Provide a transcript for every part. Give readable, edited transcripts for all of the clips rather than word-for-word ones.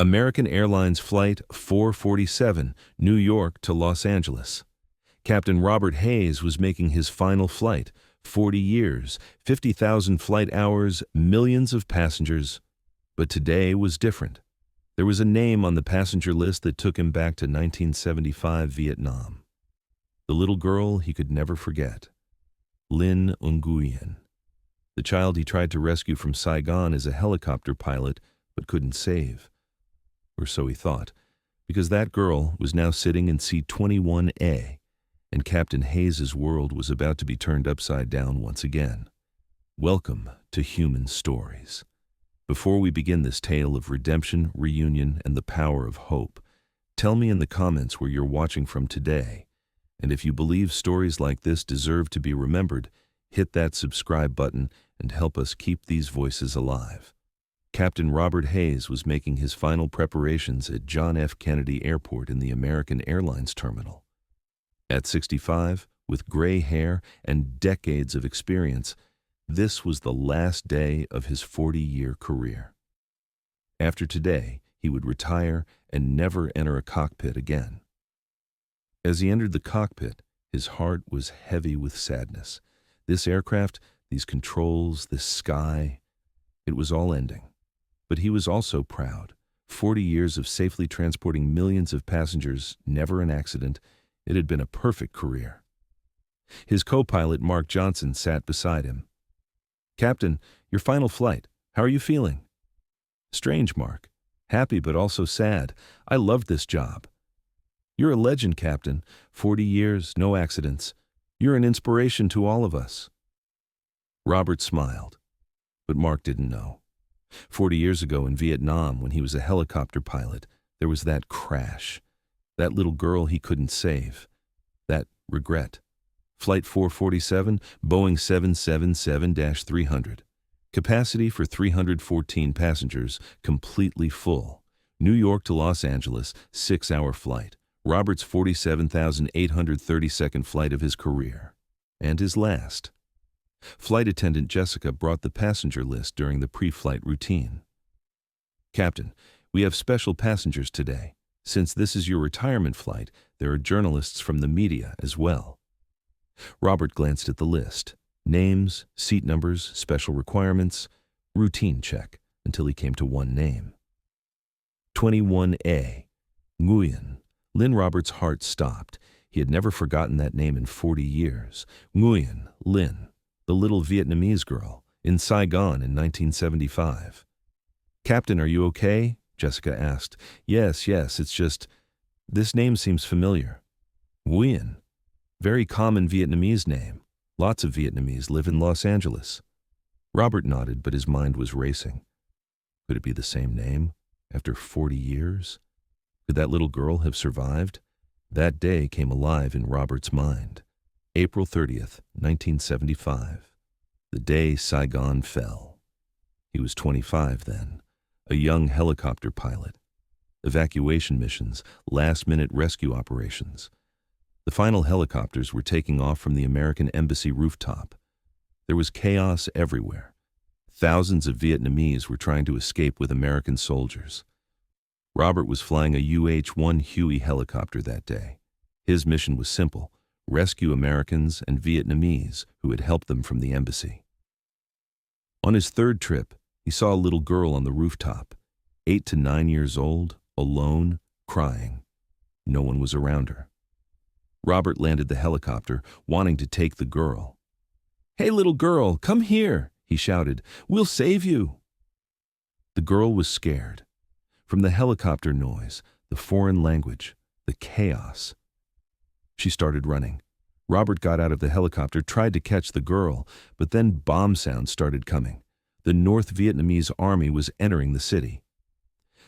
American Airlines Flight 447, New York to Los Angeles. Captain Robert Hayes was making his final flight, 40 years, 50,000 flight hours, millions of passengers. But today was different. There was a name on the passenger list that took him back to 1975 Vietnam. The little girl he could never forget. Linh Nguyen. The child he tried to rescue from Saigon as a helicopter pilot but couldn't save. Or so he thought, because that girl was now sitting in seat 21A, and Captain Hayes's world was about to be turned upside down once again. Welcome to Human Stories. Before we begin this tale of redemption, reunion, and the power of hope, tell me in the comments where you're watching from today. And if you believe stories like this deserve to be remembered, hit that subscribe button and help us keep these voices alive. Captain Robert Hayes was making his final preparations at John F. Kennedy Airport in the American Airlines terminal. At 65, with gray hair and decades of experience, this was the last day of his 40-year career. After today, he would retire and never enter a cockpit again. As he entered the cockpit, his heart was heavy with sadness. This aircraft, these controls, this sky, it was all ending. But he was also proud. 40 years of safely transporting millions of passengers, never an accident. It had been a perfect career. His co-pilot, Mark Johnson, sat beside him. "Captain, your final flight. How are you feeling?" "Strange, Mark. Happy but also sad. I loved this job." "You're a legend, Captain. 40 years, no accidents. You're an inspiration to all of us." Robert smiled, but Mark didn't know. 40 years ago in Vietnam, when he was a helicopter pilot, there was that crash. That little girl he couldn't save. That regret. Flight 447, Boeing 777-300. Capacity for 314 passengers, completely full. New York to Los Angeles, 6-hour flight. Robert's 47,832nd flight of his career. And his last. Flight attendant Jessica brought the passenger list during the pre-flight routine. "Captain, we have special passengers today. Since this is your retirement flight, there are journalists from the media as well." Robert glanced at the list. Names, seat numbers, special requirements, routine check, until he came to one name. 21A. Nguyen. Linh Roberts' heart stopped. He had never forgotten that name in 40 years. Nguyen, Linh, the little Vietnamese girl, in Saigon in 1975. "Captain, are you okay?" Jessica asked. Yes, it's just, this name seems familiar." Nguyen. Very common Vietnamese name. Lots of Vietnamese live in Los Angeles. Robert nodded, but his mind was racing. Could it be the same name? After 40 years? Could that little girl have survived? That day came alive in Robert's mind. April 30th, 1975. The day Saigon fell. He was 25 then, a young helicopter pilot. Evacuation missions, last-minute rescue operations. The final helicopters were taking off from the American Embassy rooftop. There was chaos everywhere. Thousands of Vietnamese were trying to escape with American soldiers. Robert was flying a UH-1 Huey helicopter that day. His mission was simple: rescue Americans and Vietnamese who had helped them from the embassy. On his third trip, he saw a little girl on the rooftop, 8 to 9 years old, alone, crying. No one was around her. Robert landed the helicopter, wanting to take the girl. "Hey, little girl, come here," he shouted. "We'll save you." The girl was scared. From the helicopter noise, the foreign language, the chaos. She started running. Robert got out of the helicopter, tried to catch the girl, but then bomb sounds started coming. The North Vietnamese army was entering the city.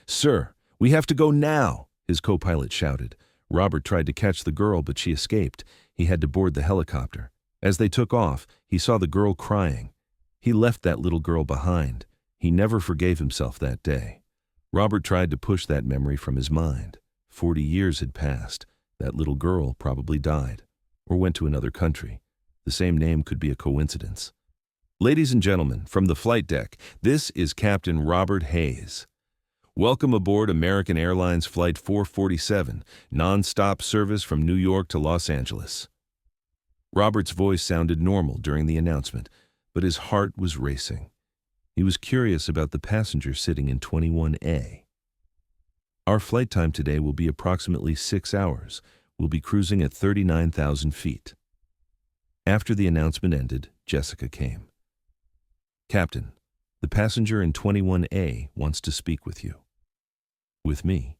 "Sir, we have to go now," his co-pilot shouted. Robert tried to catch the girl, but she escaped. He had to board the helicopter. As they took off, he saw the girl crying. He left that little girl behind. He never forgave himself that day. Robert tried to push that memory from his mind. 40 years had passed. That little girl probably died, or went to another country. The same name could be a coincidence. Ladies and gentlemen, from the flight deck, this is Captain Robert Hayes. Welcome aboard American Airlines Flight 447, non-stop service from New York to Los Angeles. Robert's voice sounded normal during the announcement, but his heart was racing. He was curious about the passenger sitting in 21A. Our flight time today will be approximately 6 hours. We'll be cruising at 39,000 feet. After the announcement ended, Jessica came. Captain, the passenger in 21A wants to speak with you. With me?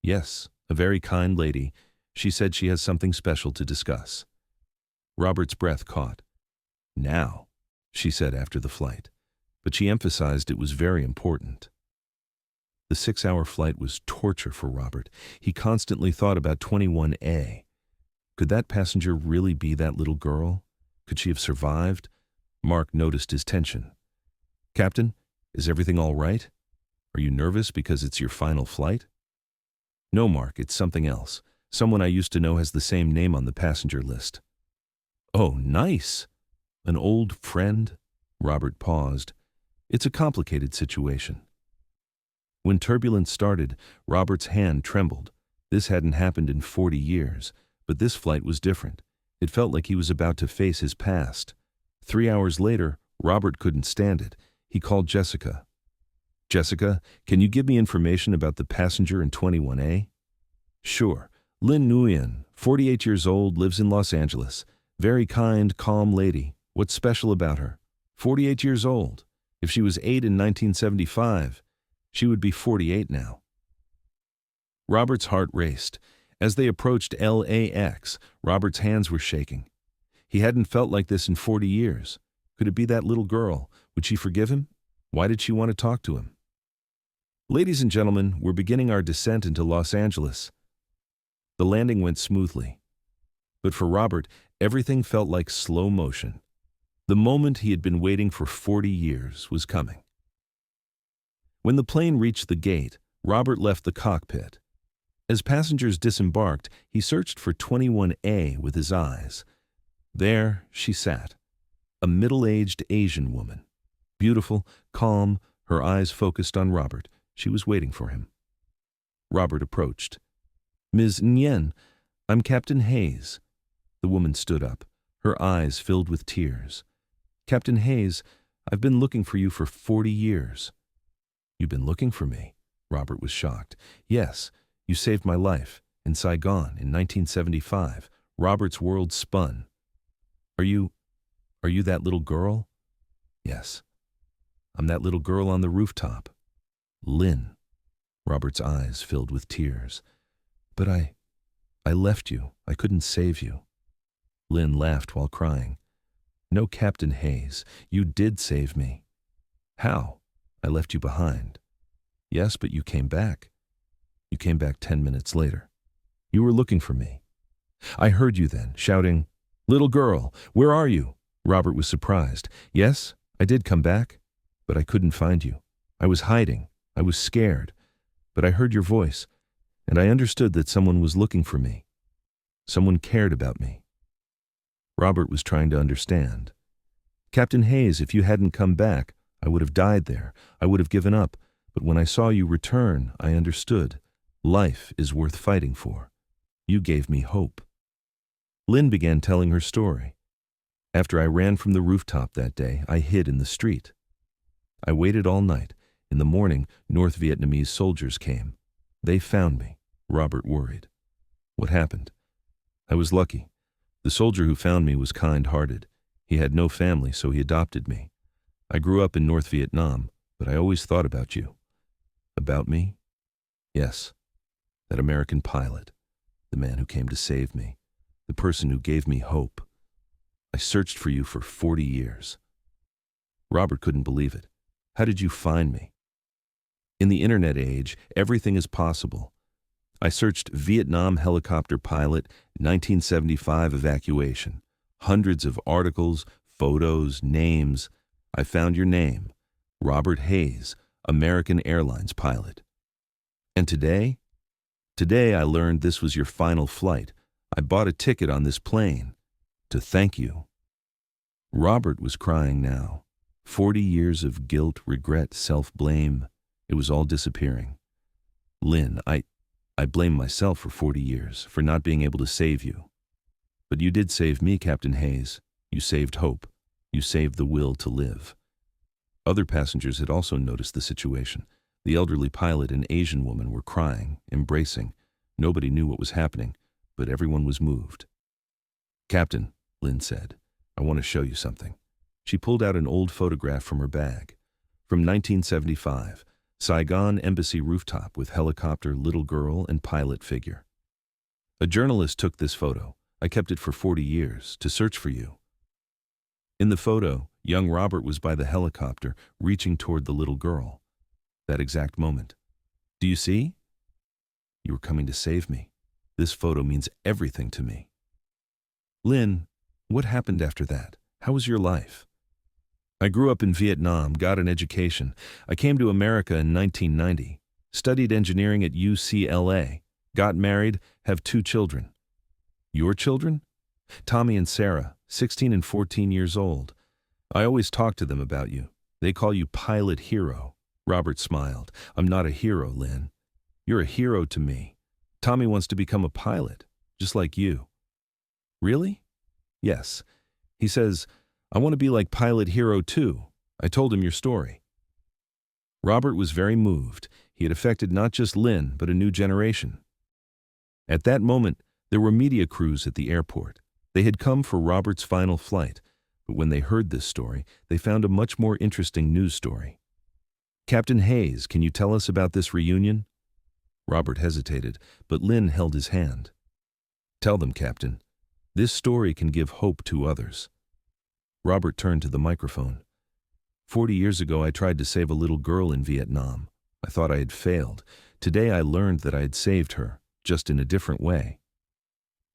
Yes, a very kind lady. She said she has something special to discuss. Robert's breath caught. Now, she said after the flight, but she emphasized it was very important. The 6-hour flight was torture for Robert. He constantly thought about 21A. Could that passenger really be that little girl? Could she have survived? Mark noticed his tension. Captain, is everything all right? Are you nervous because it's your final flight? No, Mark, it's something else. Someone I used to know has the same name on the passenger list. Oh, nice. An old friend? Robert paused. It's a complicated situation. When turbulence started, Robert's hand trembled. This hadn't happened in 40 years, but this flight was different. It felt like he was about to face his past. 3 hours later, Robert couldn't stand it. He called Jessica. Jessica, can you give me information about the passenger in 21A? Sure. Linh Nguyen, 48 years old, lives in Los Angeles. Very kind, calm lady. What's special about her? 48 years old. If she was 8 in 1975, she would be 48 now. Robert's heart raced. As they approached LAX, Robert's hands were shaking. He hadn't felt like this in 40 years. Could it be that little girl? Would she forgive him? Why did she want to talk to him? Ladies and gentlemen, we're beginning our descent into Los Angeles. The landing went smoothly. But for Robert, everything felt like slow motion. The moment he had been waiting for 40 years was coming. When the plane reached the gate, Robert left the cockpit. As passengers disembarked, he searched for 21A with his eyes. There she sat, a middle-aged Asian woman. Beautiful, calm, her eyes focused on Robert. She was waiting for him. Robert approached. Ms. Nguyen, I'm Captain Hayes. The woman stood up, her eyes filled with tears. Captain Hayes, I've been looking for you for 40 years. You've been looking for me? Robert was shocked. Yes, you saved my life in Saigon in 1975. Robert's world spun. Are you that little girl? Yes. I'm that little girl on the rooftop. Lynn. Robert's eyes filled with tears. But I left you. I couldn't save you. Lynn laughed while crying. No, Captain Hayes, you did save me. How? I left you behind. Yes, but you came back. You came back 10 minutes later. You were looking for me. I heard you then, shouting, Little girl, where are you? Robert was surprised. Yes, I did come back, but I couldn't find you. I was hiding. I was scared. But I heard your voice, and I understood that someone was looking for me. Someone cared about me. Robert was trying to understand. Captain Hayes, if you hadn't come back, I would have died there. I would have given up. But when I saw you return, I understood. Life is worth fighting for. You gave me hope. Lynn began telling her story. After I ran from the rooftop that day, I hid in the street. I waited all night. In the morning, North Vietnamese soldiers came. They found me. Robert worried. What happened? I was lucky. The soldier who found me was kind-hearted. He had no family, so he adopted me. I grew up in North Vietnam, but I always thought about you. About me? Yes. That American pilot. The man who came to save me. The person who gave me hope. I searched for you for 40 years. Robert couldn't believe it. How did you find me? In the internet age, everything is possible. I searched Vietnam helicopter pilot, 1975 evacuation. Hundreds of articles, photos, names. I found your name, Robert Hayes, American Airlines pilot. And today? Today I learned this was your final flight. I bought a ticket on this plane to thank you. Robert was crying now. 40 years of guilt, regret, self-blame. It was all disappearing. Lynn, I blame myself for 40 years, for not being able to save you. But you did save me, Captain Hayes. You saved hope. You saved the will to live. Other passengers had also noticed the situation. The elderly pilot and Asian woman were crying, embracing. Nobody knew what was happening, but everyone was moved. Captain, Lynn said, I want to show you something. She pulled out an old photograph from her bag. From 1975, Saigon Embassy rooftop with helicopter, little girl, and pilot figure. A journalist took this photo. I kept it for 40 years, to search for you. In the photo, young Robert was by the helicopter, reaching toward the little girl. That exact moment. Do you see? You were coming to save me. This photo means everything to me. Lynn, what happened after that? How was your life? I grew up in Vietnam, got an education. I came to America in 1990, studied engineering at UCLA, got married, have 2 children. Your children? Tommy and Sarah, 16 and 14 years old. I always talk to them about you. They call you Pilot Hero. Robert smiled. I'm not a hero, Lynn. You're a hero to me. Tommy wants to become a pilot, just like you. Really? Yes. He says, I want to be like Pilot Hero too. I told him your story. Robert was very moved. He had affected not just Lynn, but a new generation. At that moment, there were media crews at the airport. They had come for Robert's final flight, but when they heard this story, they found a much more interesting news story. Captain Hayes, can you tell us about this reunion? Robert hesitated, but Lynn held his hand. Tell them, Captain. This story can give hope to others. Robert turned to the microphone. 40 years ago, I tried to save a little girl in Vietnam. I thought I had failed. Today, I learned that I had saved her, just in a different way.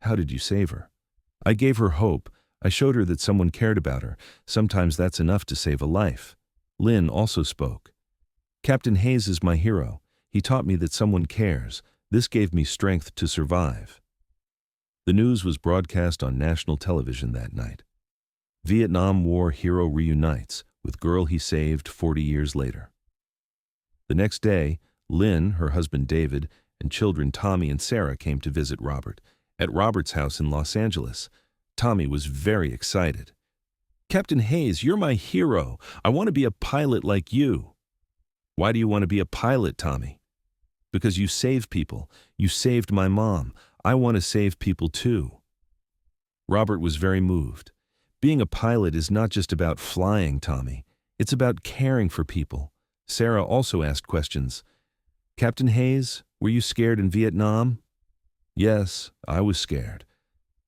How did you save her? I gave her hope. I showed her that someone cared about her. Sometimes that's enough to save a life. Lynn also spoke. Captain Hayes is my hero. He taught me that someone cares. This gave me strength to survive. The news was broadcast on national television that night. Vietnam War hero reunites with girl he saved 40 years later. The next day, Lynn, her husband David, and children Tommy and Sarah came to visit Robert at Robert's house in Los Angeles. Tommy was very excited. Captain Hayes, you're my hero. I want to be a pilot like you. Why do you want to be a pilot, Tommy? Because you save people. You saved my mom. I want to save people too. Robert was very moved. Being a pilot is not just about flying, Tommy. It's about caring for people. Sarah also asked questions. Captain Hayes, were you scared in Vietnam? Yes, I was scared.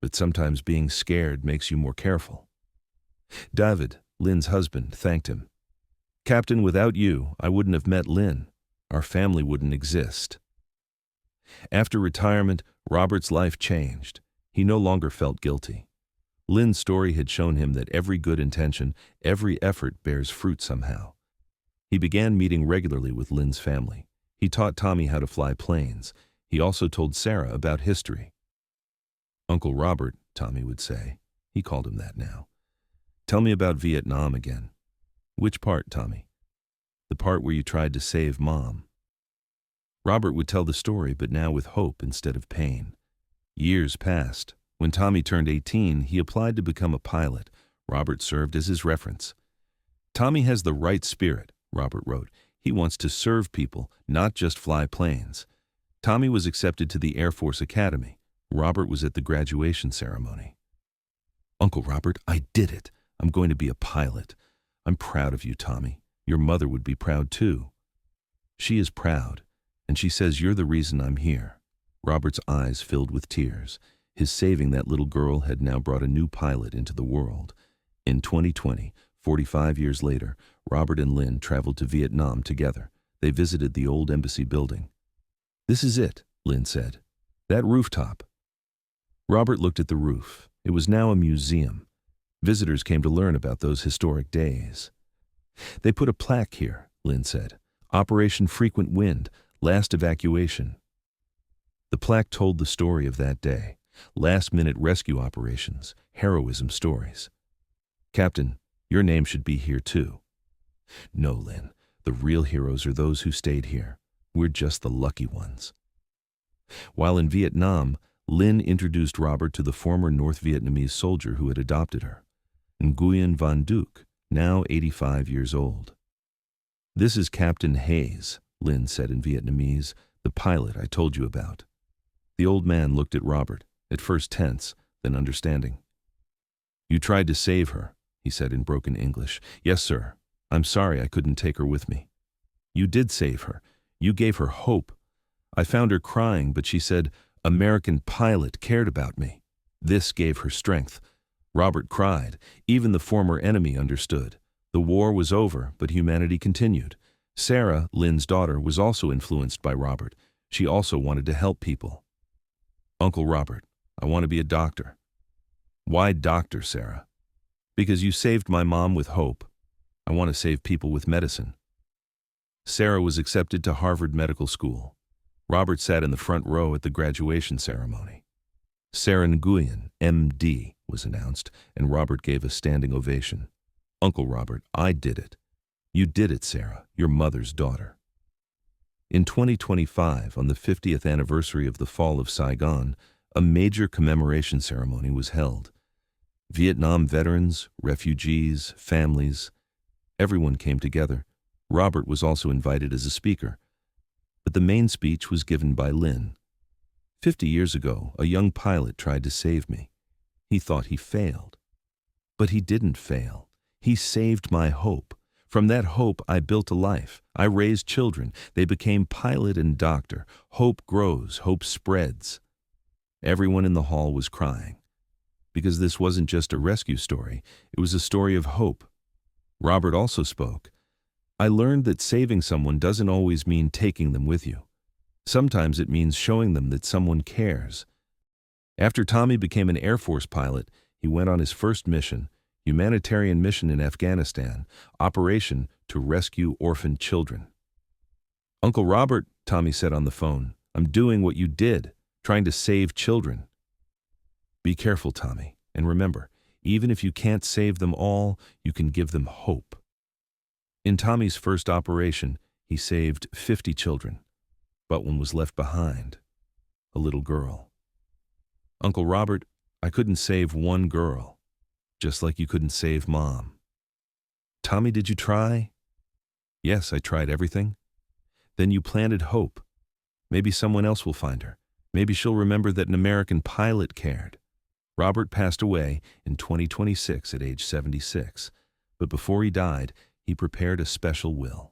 But sometimes being scared makes you more careful. David, Lynn's husband, thanked him. Captain, without you, I wouldn't have met Lynn. Our family wouldn't exist. After retirement, Robert's life changed. He no longer felt guilty. Lynn's story had shown him that every good intention, every effort bears fruit somehow. He began meeting regularly with Lynn's family. He taught Tommy how to fly planes. He also told Sarah about history. Uncle Robert, Tommy would say. He called him that now. Tell me about Vietnam again. Which part, Tommy? The part where you tried to save Mom. Robert would tell the story, but now with hope instead of pain. Years passed. When Tommy turned 18, he applied to become a pilot. Robert served as his reference. Tommy has the right spirit, Robert wrote. He wants to serve people, not just fly planes. Tommy was accepted to the Air Force Academy. Robert was at the graduation ceremony. Uncle Robert, I did it. I'm going to be a pilot. I'm proud of you, Tommy. Your mother would be proud too. She is proud, and she says you're the reason I'm here. Robert's eyes filled with tears. His saving that little girl had now brought a new pilot into the world. In 2020, 45 years later, Robert and Lynn traveled to Vietnam together. They visited the old embassy building. This is it, Lynn said. That rooftop. Robert looked at the roof. It was now a museum. Visitors came to learn about those historic days. They put a plaque here, Lynn said. Operation Frequent Wind, last evacuation. The plaque told the story of that day. Last-minute rescue operations, heroism stories. Captain, your name should be here too. No, Lynn, The real heroes are those who stayed here. We're just the lucky ones. While in Vietnam, Linh introduced Robert to the former North Vietnamese soldier who had adopted her, Nguyen Van Duc, now 85 years old. "This is Captain Hayes," Linh said in Vietnamese, "the pilot I told you about." The old man looked at Robert, at first tense, then understanding. "You tried to save her," he said in broken English. "Yes, sir. I'm sorry I couldn't take her with me." "You did save her. You gave her hope. I found her crying, but she said, 'American pilot cared about me.' This gave her strength." Robert cried. Even the former enemy understood. The war was over, but humanity continued. Sarah, Lynn's daughter, was also influenced by Robert. She also wanted to help people. "Uncle Robert, I want to be a doctor." "Why doctor, Sarah?" "Because you saved my mom with hope. I want to save people with medicine." Sarah was accepted to Harvard Medical School. Robert sat in the front row at the graduation ceremony. Sarah Nguyen, M.D., was announced, and Robert gave a standing ovation. "Uncle Robert, I did it." "You did it, Sarah, your mother's daughter." In 2025, on the 50th anniversary of the Fall of Saigon, a major commemoration ceremony was held. Vietnam veterans, refugees, families, everyone came together. Robert was also invited as a speaker, but the main speech was given by Linh. 50 years ago, a young pilot tried to save me. He thought he failed. But he didn't fail. He saved my hope. From that hope, I built a life. I raised children. They became pilot and doctor. Hope grows. Hope spreads. Everyone in the hall was crying, because this wasn't just a rescue story. It was a story of hope. Robert also spoke. "I learned that saving someone doesn't always mean taking them with you. Sometimes it means showing them that someone cares." After Tommy became an Air Force pilot, he went on his first mission, humanitarian mission in Afghanistan, Operation to rescue orphaned children. "Uncle Robert," Tommy said on the phone, "I'm doing what you did, trying to save children." "Be careful, Tommy, and remember, even if you can't save them all, you can give them hope." In Tommy's first operation, he saved 50 children, but one was left behind, a little girl. "Uncle Robert, I couldn't save one girl, just like you couldn't save Mom." "Tommy, did you try?" "Yes, I tried everything." "Then you planted hope. Maybe someone else will find her. Maybe she'll remember that an American pilot cared." Robert passed away in 2026 at age 76, but before he died, he prepared a special will.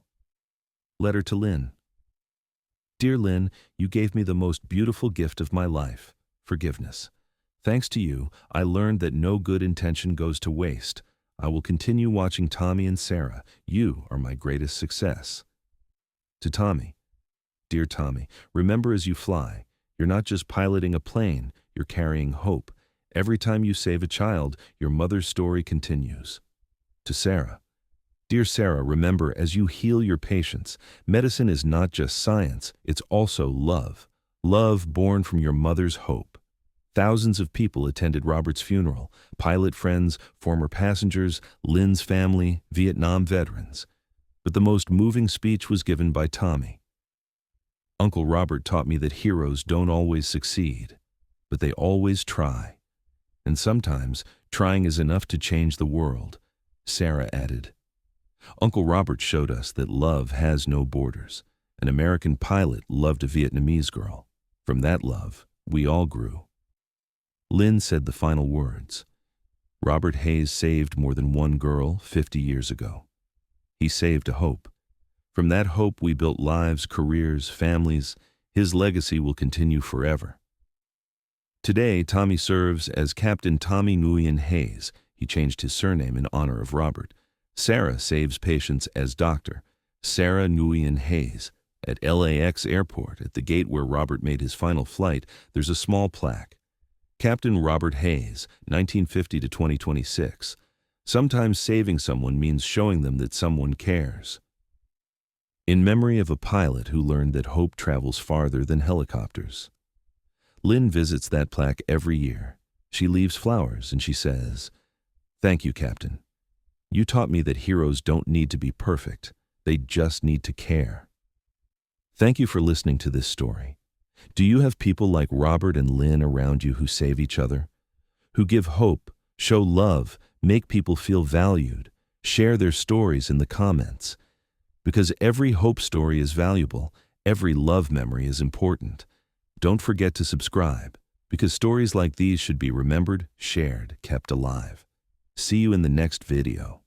Letter to Linh. "Dear Linh, you gave me the most beautiful gift of my life, forgiveness. Thanks to you, I learned that no good intention goes to waste. I will continue watching Tommy and Sarah. You are my greatest success." To Tommy. "Dear Tommy, remember as you fly, you're not just piloting a plane, you're carrying hope. Every time you save a child, your mother's story continues." To Sarah. "Dear Sarah, remember as you heal your patients, medicine is not just science, it's also love. Love born from your mother's hope." Thousands of people attended Robert's funeral, pilot friends, former passengers, Lynn's family, Vietnam veterans. But the most moving speech was given by Tommy. "Uncle Robert taught me that heroes don't always succeed, but they always try. And sometimes, trying is enough to change the world." Sarah added. "Uncle Robert showed us that love has no borders. An American pilot loved a Vietnamese girl. From that love, we all grew." Linh said the final words. Robert Hayes saved more than one girl 50 years ago. He saved a hope. From that hope we built lives, careers, families. His legacy will continue forever. Today, Tommy serves as Captain Tommy Nguyen Hayes. He changed his surname in honor of Robert. Sarah saves patients as Dr. Sarah Nguyen Hayes. At LAX airport, at the gate where Robert made his final flight, there's a small plaque. Captain Robert Hayes, 1950 to 2026. Sometimes saving someone means showing them that someone cares. In memory of a pilot who learned that hope travels farther than helicopters. Linh visits that plaque every year. She leaves flowers and she says, "Thank you, Captain. You taught me that heroes don't need to be perfect. They just need to care. Thank you for listening to this story. Do you have people like Robert and Lynn around you who save each other? Who give hope, show love, make people feel valued? Share their stories in the comments. Because every hope story is valuable, every love memory is important. Don't forget to subscribe, because stories like these should be remembered, shared, kept alive. See you in the next video.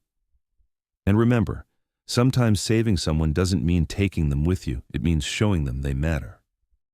And remember, sometimes saving someone doesn't mean taking them with you. It means showing them they matter.